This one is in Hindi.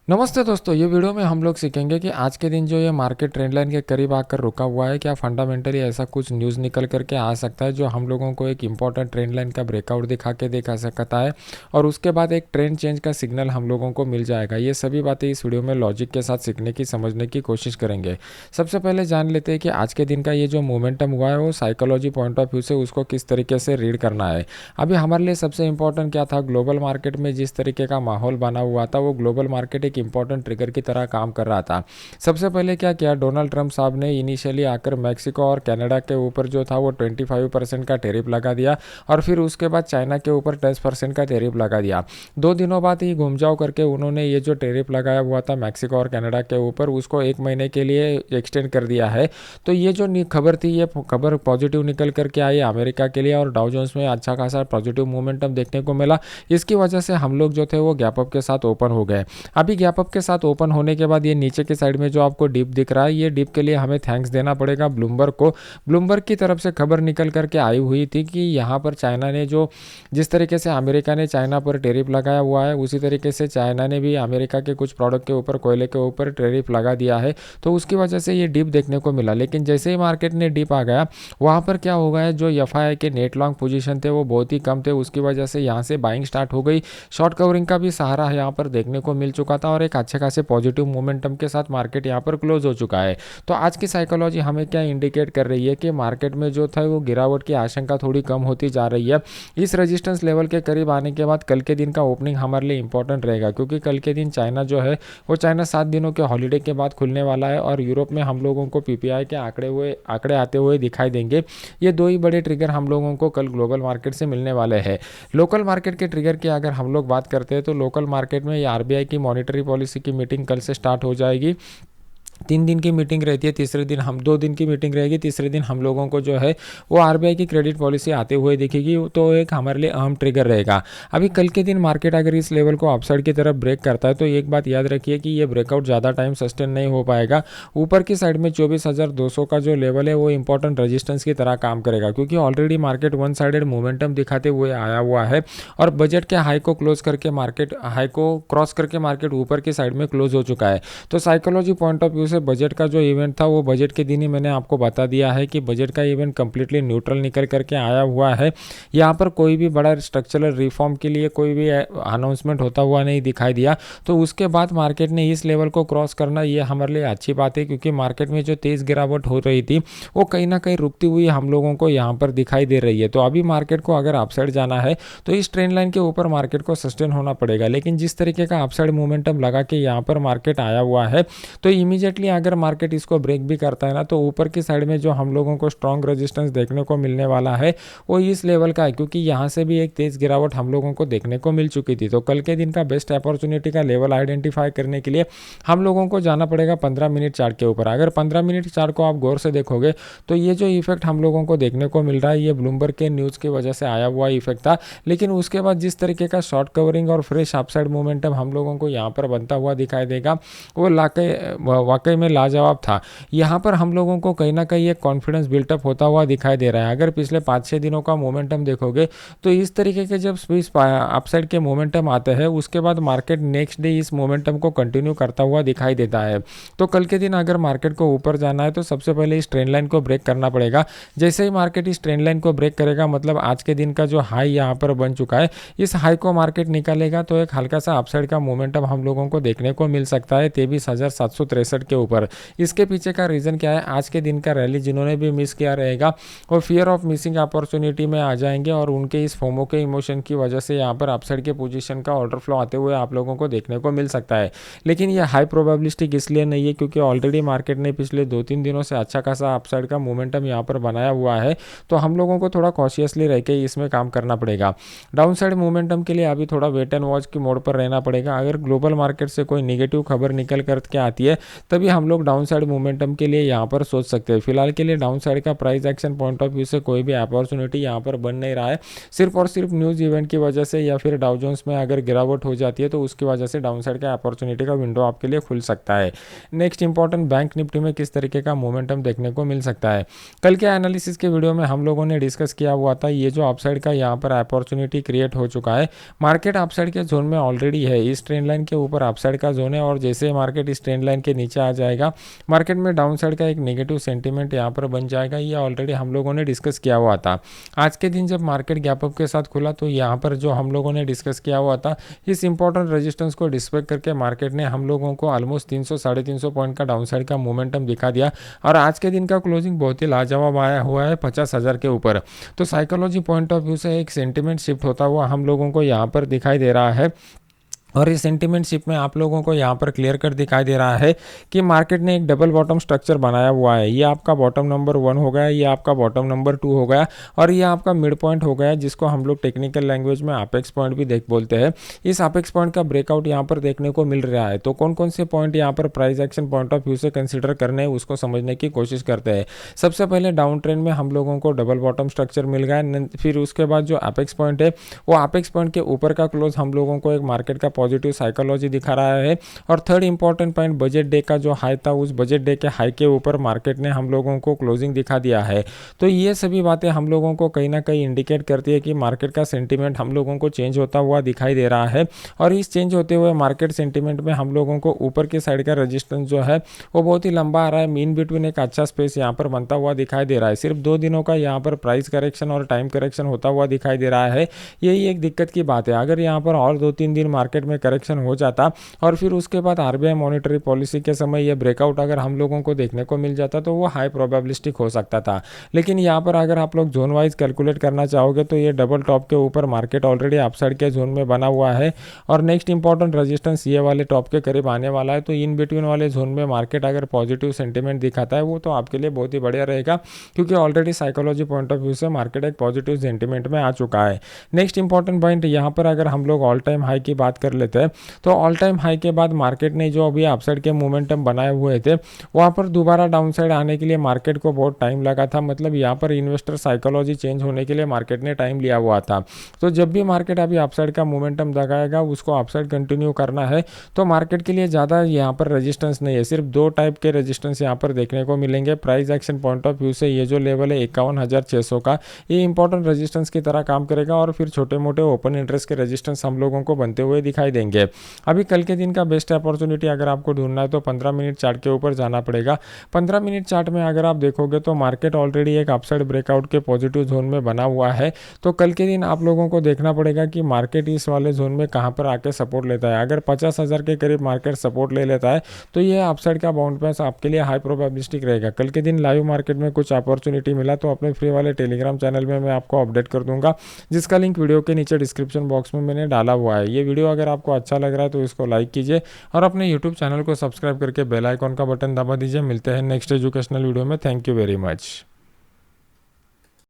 नमस्ते दोस्तों, ये वीडियो में हम लोग सीखेंगे कि आज के दिन जो ये मार्केट ट्रेंड लाइन के करीब आकर रुका हुआ है, क्या फंडामेंटली ऐसा कुछ न्यूज़ निकल करके आ सकता है जो हम लोगों को एक इंपॉर्टेंट ट्रेंड लाइन का ब्रेकआउट दिखा सकता है और उसके बाद एक ट्रेंड चेंज का सिग्नल हम लोगों को मिल जाएगा। ये सभी बातें इस वीडियो में लॉजिक के साथ सीखने की समझने की कोशिश करेंगे। सबसे पहले जान लेते हैं कि आज के दिन का ये जो मोमेंटम हुआ है वो साइकोलॉजी पॉइंट ऑफ व्यू से उसको किस तरीके से रीड करना है। अभी हमारे लिए सबसे इंपॉर्टेंट क्या था, ग्लोबल मार्केट में जिस तरीके का माहौल बना हुआ था वो ग्लोबल मार्केट एक इंपॉर्टेंट ट्रिगर की तरह काम कर रहा था। सबसे पहले क्या किया, डोनाल्ड ट्रंप साहब ने इनिशियली आकर मैक्सिको और कनाडा के ऊपर जो था वो 25% का टैरिफ लगा दिया और फिर उसके बाद चाइना के ऊपर 10% का टैरिफ लगा दिया। 2 दिनों बाद ही घूमजाव करके उन्होंने ये जो टैरिफ लगाया हुआ था मैक्सिको और कनाडा के ऊपर उसको 1 महीने के लिए एक्सटेंड कर दिया है। तो ये जो खबर थी, ये खबर पॉजिटिव निकल करके आई अमेरिका के लिए और डाउ जोन्स में अच्छा खासा पॉजिटिव मोमेंटम देखने को मिला। इसकी वजह से हम लोग जो थे वो गैप अप के साथ ओपन हो गए। अभी गैप अप के साथ ओपन होने के बाद ये नीचे की साइड में जो आपको डिप दिख रहा है, ये डिप के लिए हमें थैंक्स देना पड़ेगा ब्लूमबर्ग को। ब्लूमबर्ग की तरफ से खबर निकल करके आई हुई थी कि यहाँ पर चाइना ने जो जिस तरीके से अमेरिका ने चाइना पर टैरिफ लगाया हुआ है उसी तरीके से चाइना ने भी अमेरिका के कुछ प्रोडक्ट के ऊपर, कोयले के ऊपर टैरिफ लगा दिया है। तो उसकी वजह से ये डिप देखने को मिला। लेकिन जैसे ही मार्केट ने डिप आ गया, वहाँ पर क्या हो गया, जो एफआई के नेट लॉन्ग पोजीशन थे वो बहुत ही कम थे। उसकी वजह से यहाँ से बाइंग स्टार्ट हो गई। शॉर्ट कवरिंग का भी सहारा यहाँ पर देखने को मिल चुका था और एक अच्छे खासे पॉजिटिव मोमेंटम के साथ मार्केट यहाँ पर क्लोज हो चुका है। तो आज की साइकोलॉजी हमें क्या इंडिकेट कर रही है कि मार्केट में जो था वो गिरावट की आशंका थोड़ी कम होती जा रही है। इस रेजिस्टेंस लेवल के करीब आने के बाद कल के दिन का ओपनिंग हमारे लिए इंपॉर्टेंट रहेगा, क्योंकि कल के दिन चाइना जो है वो चाइना 7 दिनों के हॉलीडे के बाद खुलने वाला है और यूरोप में हम लोगों को पीपीआई के आंकड़े आते हुए दिखाई देंगे। ये दो ही बड़े ट्रिगर हम लोगों को कल ग्लोबल मार्केट से मिलने वाले हैं। लोकल मार्केट के ट्रिगर की अगर हम लोग बात करते हैं तो लोकल मार्केट में ये आरबीआई की मॉनेटरी पॉलिसी की मीटिंग कल से स्टार्ट हो जाएगी। 3 दिन की मीटिंग रहती है, तीसरे दिन हम 2 दिन की मीटिंग रहेगी, तीसरे दिन हम लोगों को जो है वो आरबीआई की क्रेडिट पॉलिसी आते हुए दिखेगी। तो एक हमारे लिए अहम ट्रिगर रहेगा। अभी कल के दिन मार्केट अगर इस लेवल को अपसाइड की तरफ ब्रेक करता है तो एक बात याद रखिए कि ये ब्रेकआउट ज़्यादा टाइम सस्टेन नहीं हो पाएगा। ऊपर की साइड में 24,200 का जो लेवल है वो इंपॉर्टेंट रेजिस्टेंस की तरह काम करेगा, क्योंकि already market one sided momentum दिखाते हुए आया हुआ है और बजट के हाई को क्लोज करके मार्केट हाई को क्रॉस करके मार्केट ऊपर की साइड में क्लोज हो चुका है। तो साइकोलॉजी पॉइंट ऑफ व्यू से बजट का जो इवेंट था वो बजट के दिन ही मैंने आपको बता दिया है कि बजट का इवेंट कंप्लीटली न्यूट्रल निकल करके आया हुआ है। यहाँ पर कोई भी बड़ा स्ट्रक्चरल रिफॉर्म के लिए कोई भी अनाउंसमेंट होता हुआ नहीं दिखाई दिया। तो उसके बाद मार्केट ने इस लेवल को क्रॉस करना ये हमारे लिए अच्छी बात है, क्योंकि मार्केट में जो तेज़ गिरावट हो रही थी वो कहीं ना कहीं रुकती हुई हम लोगों को यहाँ पर दिखाई दे रही है। तो अभी मार्केट को अगर अपसाइड जाना है तो इस ट्रेंड लाइन के ऊपर मार्केट को सस्टेन होना पड़ेगा। लेकिन जिस तरीके का अपसाइड मोमेंटम लगा के यहाँ पर मार्केट आया हुआ है, तो इमीडिएटली अगर मार्केट इसको ब्रेक भी करता है ना, तो ऊपर की साइड में जो हम लोगों को स्ट्रॉन्ग रेजिस्टेंस देखने को मिलने वाला है वो इस लेवल का है, क्योंकि यहाँ से भी एक तेज़ गिरावट हम लोगों को देखने को मिल चुकी थी। तो कल के दिन का बेस्ट अपॉर्चुनिटी का लेवल आइडेंटिफाई करने के लिए हम लोगों को जाना पड़ेगा 15 मिनट चार्ट के ऊपर। अगर 15 मिनट चार्ट को आप गौर से देखोगे तो ये जो इफेक्ट हम लोगों को देखने को मिल रहा है ये ब्लूमबर्ग के न्यूज़ की वजह से आया हुआ इफेक्ट था। लेकिन उसके बाद जिस तरीके का शॉर्ट कवरिंग और फ्रेश अपसाइड मोमेंटम हम लोगों को यहाँ पर बनता हुआ दिखाई देगा वो वाकई में लाजवाब था। यहाँ पर हम लोगों को कहीं ना कहीं एक कॉन्फिडेंस बिल्टअप होता हुआ दिखाई दे रहा है। अगर पिछले 5-6 दिनों का मोमेंटम देखोगे तो इस तरीके के जब अपसाइड के मोमेंटम आते हैं उसके बाद मार्केट नेक्स्ट डे इस मोमेंटम को कंटिन्यू करता हुआ दिखाई देता है। तो कल के दिन अगर मार्केट को ऊपर जाना है तो सबसे पहले इस ट्रेंड लाइन को ब्रेक करना पड़ेगा। जैसे ही मार्केट इस ट्रेंड लाइन को ब्रेक करेगा, मतलब आज के दिन का जो हाई यहाँ पर बन चुका है, इस हाई को मार्केट निकालेगा तो एक हल्का सा अपसाइड का मोमेंटम हम लोगों को देखने को मिल सकता है 23,763 के ऊपर। इसके पीछे का रीज़न क्या है, आज के दिन का रैली जिन्होंने भी मिस किया रहेगा वो फियर ऑफ मिसिंग अपॉर्चुनिटी में आ जाएंगे और उनके इस फोमो के इमोशन की वजह से यहाँ पर अपसाइड के पोजीशन का ऑर्डर फ्लो आते हुए आप लोगों को देखने को मिल सकता है। लेकिन ये हाई प्रोबेबिलिस्टिक इसलिए नहीं है क्योंकि ऑलरेडी मार्केट ने पिछले 2-3 दिनों से अच्छा खासा अपसाइड का मोमेंटम यहाँ पर बनाया हुआ है। तो हम लोगों को थोड़ा कॉशियसली रह के इसमें काम करना पड़ेगा। डाउन साइड मोमेंटम के लिए अभी थोड़ा वेट एंड वॉच की मोड पर रहना पड़ेगा। अगर ग्लोबल मार्केट से कोई निगेटिव खबर निकल करके आती है तभी तभी हम लोग डाउन साइड मोमेंटम के लिए यहाँ पर सोच सकते हैं। फिलहाल के लिए डाउन साइड का price action point of view से कोई भी अपॉर्चुनिटी यहाँ पर बन नहीं रहा है। सिर्फ और सिर्फ न्यूज़ इवेंट की वजह से या फिर डाउ जोन्स में अगर गिरावट हो जाती है तो उसकी वजह से डाउन साइड का अपॉर्चुनिटी का विंडो आपके लिए खुल सकता है। नेक्स्ट इंपॉर्टेंट, बैंक निफ्टी में किस तरीके का मोमेंटम देखने को मिल सकता है। कल के एनालिसिस के वीडियो में हम लोगों ने डिस्कस किया हुआ था, ये जो अपसाइड का यहाँ पर अपॉर्चुनिटी क्रिएट हो चुका है। मार्केट अपसाइड के जोन में ऑलरेडी है, इस ट्रेंड लाइन के ऊपर अपसाइड का जोन है और जैसे मार्केट इस ट्रेंड लाइन के नीचे आ जाएगा मार्केट में डाउन साइड का एक नेगेटिव सेंटीमेंट यहाँ पर बन जाएगा। ये ऑलरेडी हम लोगों ने डिस्कस किया हुआ था। आज के दिन जब मार्केट गैप अप के साथ खुला तो यहाँ पर जो हम लोगों ने डिस्कस किया हुआ था, इस इंपॉर्टेंट रेजिस्टेंस को डिस्पेक्ट करके मार्केट ने हम लोगों को ऑलमोस्ट 300 साढ़े 300 पॉइंट का डाउन साइड का मोमेंटम दिखा दिया और आज के दिन का क्लोजिंग बहुत ही लाजवाब आया हुआ है 50,000 के ऊपर। तो साइकोलॉजी पॉइंट ऑफ व्यू से एक सेंटिमेंट शिफ्ट होता हुआ हम लोगों को यहाँ पर दिखाई दे रहा है और इस सेंटिमेंट शिफ्ट में आप लोगों को यहाँ पर क्लियर कट दिखाई दे रहा है कि मार्केट ने एक डबल बॉटम स्ट्रक्चर बनाया हुआ है। ये आपका बॉटम नंबर 1 हो गया, ये आपका बॉटम नंबर 2 हो गया और ये आपका मिड पॉइंट हो गया, जिसको हम लोग टेक्निकल लैंग्वेज में अपेक्स पॉइंट भी बोलते हैं। इस अपेक्स पॉइंट का ब्रेकआउट यहाँ पर देखने को मिल रहा है। तो कौन कौन से पॉइंट यहाँ पर price action point of view से कंसिडर करने हैं उसको समझने की कोशिश करते हैं। सबसे पहले डाउन ट्रेंड में हम लोगों को डबल बॉटम स्ट्रक्चर मिल गया, फिर उसके बाद जो अपेक्स पॉइंट है वो अपेक्स पॉइंट के ऊपर का क्लोज हम लोगों को एक मार्केट का पॉजिटिव साइकोलॉजी दिखा रहा है। और third important point, budget day का जो हाई था उस बजट डे के हाई के ऊपर मार्केट ने हम लोगों को क्लोजिंग दिखा दिया है। तो ये सभी बातें हम लोगों को कहीं ना कहीं इंडिकेट करती है कि मार्केट का सेंटीमेंट हम लोगों को चेंज होता हुआ दिखाई दे रहा है और इस चेंज होते हुए मार्केट सेंटीमेंट में हम लोगों को ऊपर की साइड का रेजिस्टेंस जो है वो बहुत ही लंबा आ रहा है। मीन बिटवीन एक अच्छा स्पेस यहाँ पर बनता हुआ दिखाई दे रहा है। सिर्फ 2 दिनों का यहाँ पर प्राइस करेक्शन और टाइम करेक्शन होता हुआ दिखाई दे रहा है। यही एक दिक्कत की बात है। अगर यहाँ पर और 2-3 दिन मार्केट में करेक्शन हो जाता और फिर उसके बाद आरबीआई मॉनेटरी पॉलिसी के समय ये ब्रेकआउट अगर हम लोगों को देखने को मिल जाता तो वो हाई प्रोबेबिलिस्टिक हो सकता था। लेकिन यहाँ पर अगर आप लोग जोन वाइज कैलकुलेट करना चाहोगे तो ये डबल टॉप के ऊपर मार्केट ऑलरेडी अपसाइड के जोन में बना हुआ है और नेक्स्ट इंपॉर्टेंट रेजिस्टेंस ये वाले टॉप के करीब आने वाला है। तो इन बिटवीन वाले जोन में मार्केट अगर पॉजिटिव सेंटीमेंट दिखाता है वो तो आपके लिए बहुत ही बढ़िया रहेगा, क्योंकि already psychology point of view से मार्केट एक पॉजिटिव सेंटीमेंट में आ चुका है। नेक्स्ट इंपॉर्टेंट पॉइंट, यहाँ पर अगर हम लोग ऑल टाइम हाई की बात कर लेते हैं तो ऑल टाइम हाई के बाद मार्केट ने जो अभी अपसाइड के मोमेंटम बनाए हुए थे वहाँ पर दोबारा डाउनसाइड आने के लिए मार्केट को बहुत टाइम लगा था। मतलब यहाँ पर इन्वेस्टर साइकोलॉजी चेंज होने के लिए मार्केट ने टाइम लिया हुआ था। तो जब भी मार्केट अभी अपसाइड का मोमेंटम दिखाएगा उसको अपसाइड कंटिन्यू करना है तो मार्केट के लिए ज़्यादा यहाँ पर रेजिस्टेंस नहीं है। सिर्फ 2 टाइप के रेजिस्टेंस यहाँ पर देखने को मिलेंगे। Price action point of view से ये जो लेवल है 51,600 का, ये इंपॉर्टेंट रेजिस्टेंस की तरह काम करेगा और फिर छोटे मोटे ओपन इंटरेस्ट के रेजिस्टेंस हम लोगों को बनते हुए दिखाई देंगे। अभी कल के दिन का बेस्ट अपॉर्चुनिटी अगर आपको ढूंढना है तो 15 मिनट चार्ट के ऊपर जाना पड़ेगा। 15 मिनट चार्ट में अगर आप देखोगे तो मार्केट ऑलरेडी एक अपसाइड ब्रेकआउट के पॉजिटिव जोन में बना हुआ है। तो कल के दिन आप लोगों को देखना पड़ेगा कि मार्केट इस वाले जोन में कहां पर आके सपोर्ट लेता है। अगर 50,000 के करीब मार्केट सपोर्ट ले लेता है तो ये अपसाइड का बाउंड पास आपके लिए हाई प्रोबेबिलिस्टिक रहेगा। कल के दिन लाइव मार्केट में कुछ अपॉर्चुनिटी मिला तो अपने फ्री वाले टेलीग्राम चैनल में मैं आपको अपडेट कर दूंगा, जिसका लिंक वीडियो के नीचे डिस्क्रिप्शन बॉक्स में मैंने डाला हुआ है। ये वीडियो अगर आपको अच्छा लग रहा है तो इसको लाइक कीजिए और अपने यूट्यूब चैनल को सब्सक्राइब करके बेल आइकॉन का बटन दबा दीजिए। मिलते हैं नेक्स्ट एजुकेशनल वीडियो में। Thank you very much.